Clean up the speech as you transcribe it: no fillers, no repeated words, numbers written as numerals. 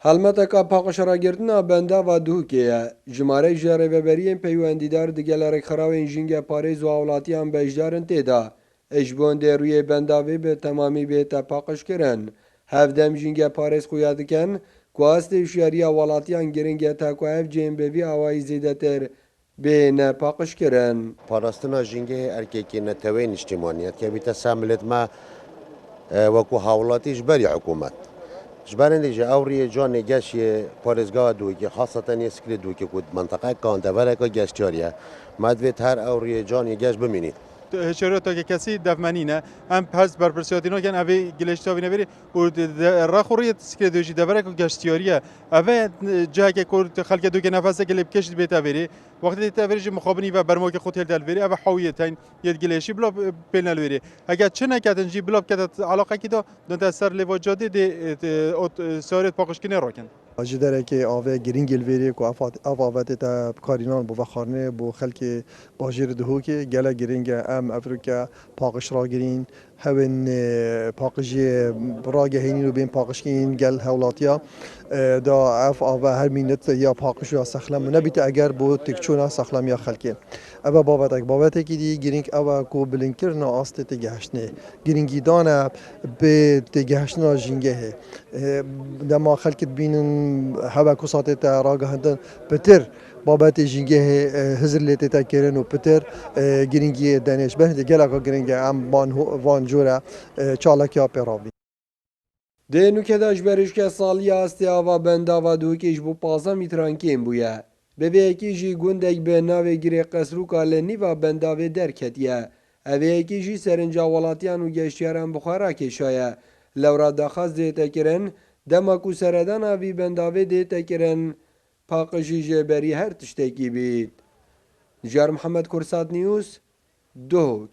هەڵمەتێکا پاقەشەڕاگرتنا بەندا و دووکەیە ژمارەی ژێڕێڤەبەریên پەیوەندیدار digelek xerawên jîngê parêz û hawlatiyan beşdarin têda ji bondê rûyê bendavê bi temamî bête paqijkirin. Hevdem jîngê parêz xuya dikin ku astê hişyariya welatiyan giring e te ku ev cihên bi vî awayî zêdetir bêne paqijkirin. Parastina jîngê erkekî netewên niştimaniyet kevîte semilêt me wekû hawlatî ji berî hikûmet. Ji berên jî ew rêyê canê geşiyê parêzgeha Dûkê heseten yê Skilê Dûkê ku menteqeyeka devereka geştyariye me divêt her ew rêyê canê geş bimînî. هشارات کسی دفمنینه هم پس برپرسیاتی نکن اوی گلشتاوی نبری و رخوری سکردوجی دبره که گشتیاریه اوی جایی که کرد خلق دو که نفسه گلب کشت بیت اوی وقتی تابریج مخابنی و برماک خود هل دلوری اوی حاویه تین ید گلشی بلا پیل نلوری اگر چه نکردن جی بلا کدت علاقه کی دا دنت سر لواجاده دی سارت پاکش کنه راکن. جداره که آوه گرینگ الویری کو افاوت تا کارینان بو خارنه بو خلک باجر دهو که گله گرینگ ام افریقا پاکش را گرین هون پاکشی راگه هینی رو بین پاکشین گل هولاتیا دا اف آوه هر مینت یا پاکش یا سخلم نبیت اگر بو تکچونا سخلم یا خلکی اوا بابت کی دی گرینگ اوا کو بلنکر نا است تگهشنه گرینگی دانه به تگهشنا جنگه دما خلک بینن هوا کو ساعت تا راگه هندن بتر بابت جنگه هزر لیت تا کرن و بتر گرینگی دانش به گلا کو گرینگ ام وان جورا چالاکیا پیراوی Dê nûkeda ji berîşke saliya astê ava benda ve dûkê ji bo 15 mîtrankên bûye. Bêveyekî jî gundek bi navê girê Qesrûka li nîva bendavê derketiye. Evêyekî jî serinca welatiyan û geştyaran bi xwe rakêşaye. Lewra daxwaz dê tekirin, dema ku seredana vî bendavê dê tekirin, paqijî jê berî her tiştekî bît. Jar Mihemed Kursat News, Duhok.